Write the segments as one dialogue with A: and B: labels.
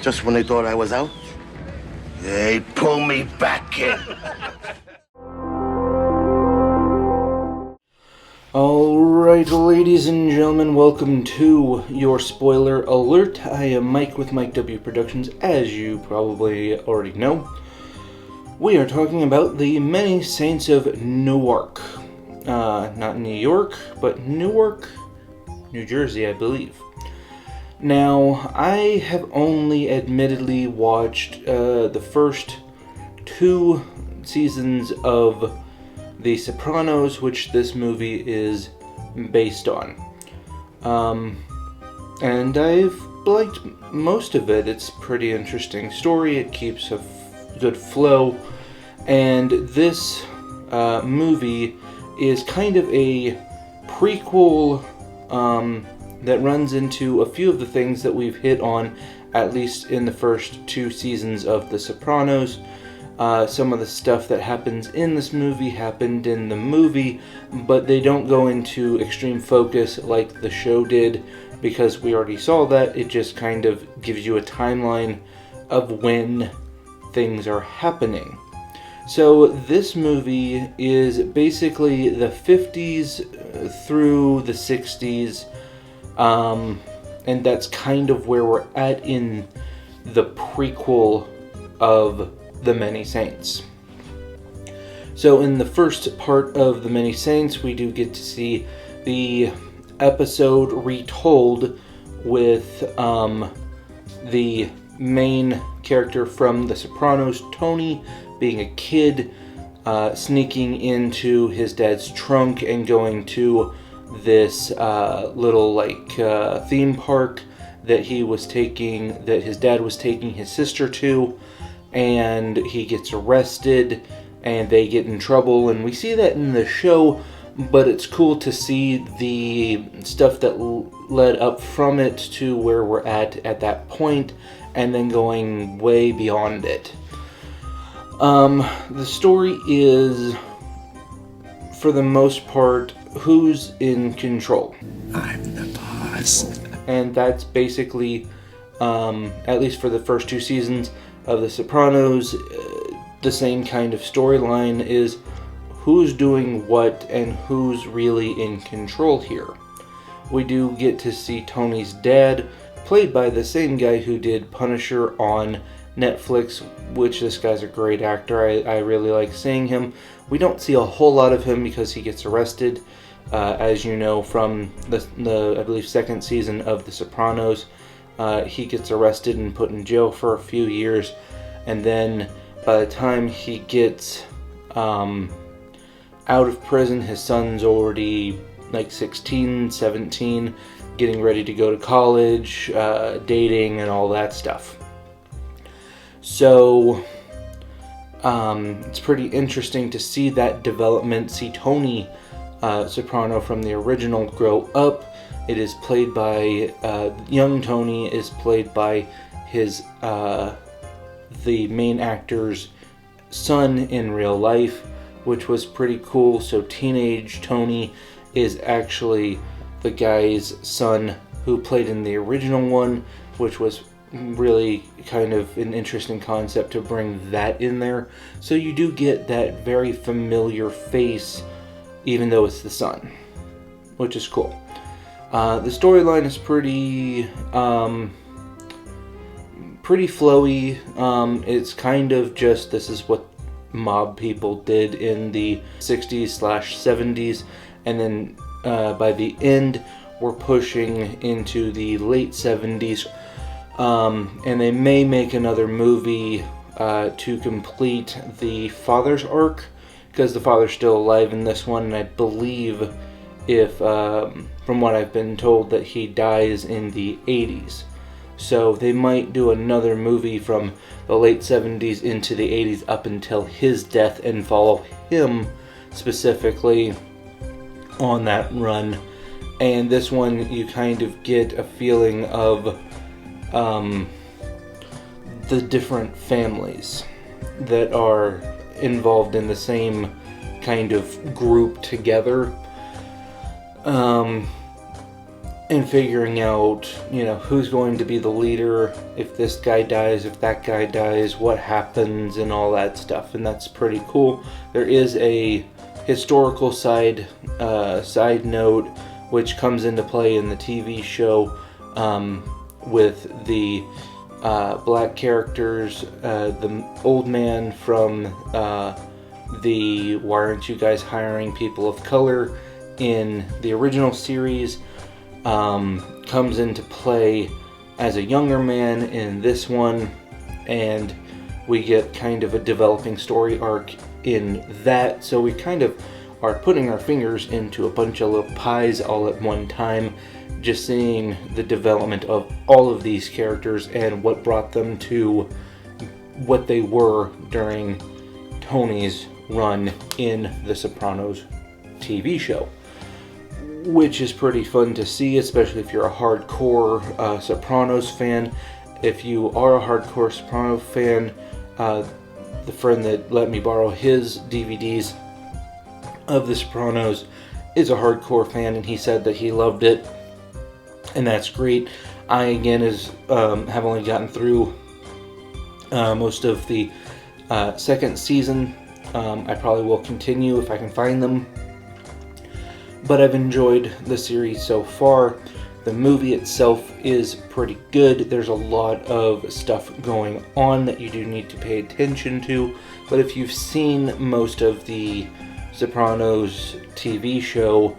A: Just when they thought I was out, they pull me back in.
B: Alright, ladies and gentlemen, welcome to your spoiler alert. I am Mike with Mike W. Productions, as you probably already know. We are talking about the Many Saints of Newark. Not New York, but Newark, New Jersey, I believe. Now, I have only admittedly watched the first 2 seasons of The Sopranos, which this movie is based on. And I've liked most of it. It's a pretty interesting story. It keeps a good flow. And this movie is kind of a prequel that runs into a few of the things that we've hit on, at least in the first 2 seasons of The Sopranos. Some of the stuff that happens in this movie happened in the movie, but they don't go into extreme focus like the show did, because we already saw that. It just kind of gives you a timeline of when things are happening. So this movie is basically the 50s through the 60s, and that's kind of where we're at in the prequel of The Many Saints. So in the first part of The Many Saints, we do get to see the episode retold with the main character from The Sopranos, Tony, being a kid, sneaking into his dad's trunk and going to this little theme park that his dad was taking his sister to. And he gets arrested, and they get in trouble, and we see that in the show, but it's cool to see the stuff that led up from it to where we're at that point, and then going way beyond it. The story is, for the most part, who's in control.
C: I'm the boss.
B: And that's basically, at least for the first 2 seasons of The Sopranos, the same kind of storyline is who's doing what and who's really in control here. We do get to see Tony's dad, played by the same guy who did Punisher on Netflix, which this guy's a great actor. I really like seeing him. We don't see a whole lot of him because he gets arrested, as you know from the I believe 2nd season of The Sopranos. He gets arrested and put in jail for a few years, and then by the time he gets out of prison, his son's already 16, 17, getting ready to go to college, dating, and all that stuff. So it's pretty interesting to see that development, see Tony Soprano from the original grow up. It is played by, young Tony is played by his, the main actor's son in real life, which was pretty cool. So teenage Tony is actually the guy's son who played in the original one, which was really kind of an interesting concept to bring that in there. So you do get that very familiar face, even though it's the son, which is cool. The storyline is pretty flowy. It's kind of just, this is what mob people did in the 60s/70s, and then by the end we're pushing into the late 70s, and they may make another movie to complete the father's arc, because the father's still alive in this one, and I believe, if from what I've been told, that he dies in the 80s. So they might do another movie from the late 70s into the 80s up until his death and follow him specifically on that run. And this one, you kind of get a feeling of the different families that are involved in the same kind of group together. and figuring out, who's going to be the leader, if this guy dies, if that guy dies, what happens, and all that stuff. And that's pretty cool. There is a historical side note which comes into play in the TV show, with the black characters, the old man from the Why Aren't You Guys Hiring People of Color in the original series, comes into play as a younger man in this one, and we get kind of a developing story arc in that. So we kind of are putting our fingers into a bunch of little pies all at one time, just seeing the development of all of these characters and what brought them to what they were during Tony's run in The Sopranos TV show, which is pretty fun to see, especially if you're a hardcore Sopranos fan. If you are a hardcore Sopranos fan, the friend that let me borrow his DVDs of The Sopranos is a hardcore fan, and he said that he loved it, and that's great. I, again, have only gotten through most of the second season. I probably will continue if I can find them, but I've enjoyed the series so far. The movie itself is pretty good. There's a lot of stuff going on that you do need to pay attention to, but if you've seen most of the Sopranos TV show,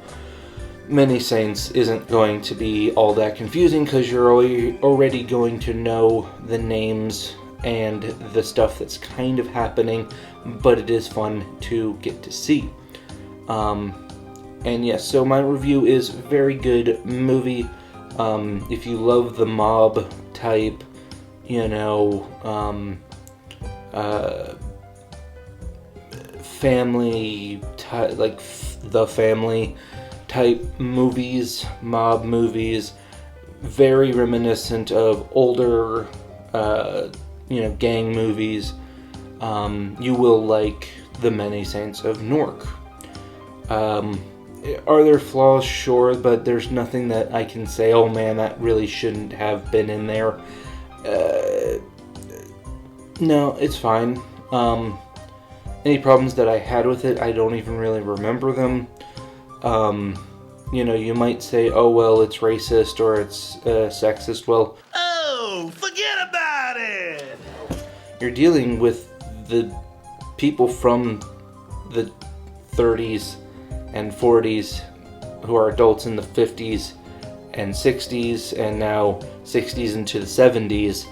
B: Many Saints isn't going to be all that confusing, because you're already going to know the names and the stuff that's kind of happening, but it is fun to get to see. And yes, so my review is very good movie. If you love the mob type, family type, like The Family type movies, mob movies, very reminiscent of older, gang movies, you will like The Many Saints of Newark. Are there flaws? Sure, but there's nothing that I can say, oh man, that really shouldn't have been in there. No, it's fine. Any problems that I had with it, I don't even really remember them. You might say, oh well, it's racist or it's sexist. Well,
A: Oh, forget about it!
B: you're dealing with the people from the 30s and 40s who are adults in the 50s and 60s and now 60s into the 70s.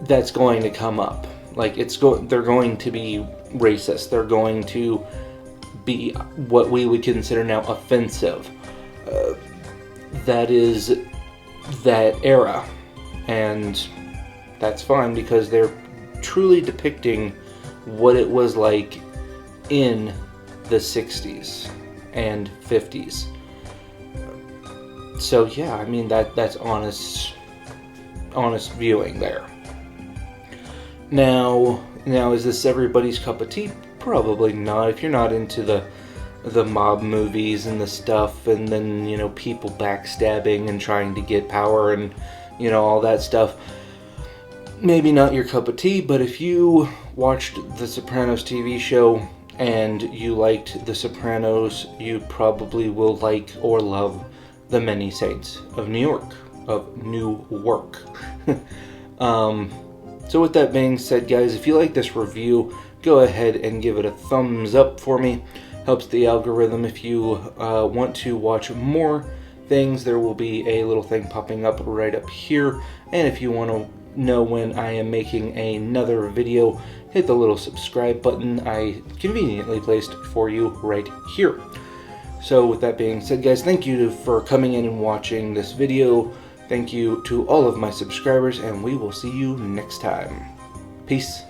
B: That's going to come up. Like, they're going to be racist. They're going to be what we would consider now offensive. That is that era, and that's fine because they're truly depicting what it was like in the 60s and 50s. So yeah, I mean that's honest viewing there. Now is this everybody's cup of tea? Probably not. If you're not into the mob movies and the stuff, and then people backstabbing and trying to get power and all that stuff, maybe not your cup of tea. But if you watched The Sopranos TV show and you liked The Sopranos, you probably will like or love The Many Saints of Newark. So with that being said, guys, if you like this review, go ahead and give it a thumbs up for me. Helps the algorithm. If you want to watch more things, there will be a little thing popping up right up here. And if you want to know when I am making another video, hit the little subscribe button I conveniently placed for you right here. So with that being said, guys, thank you for coming in and watching this video. Thank you to all of my subscribers, and we will see you next time. Peace.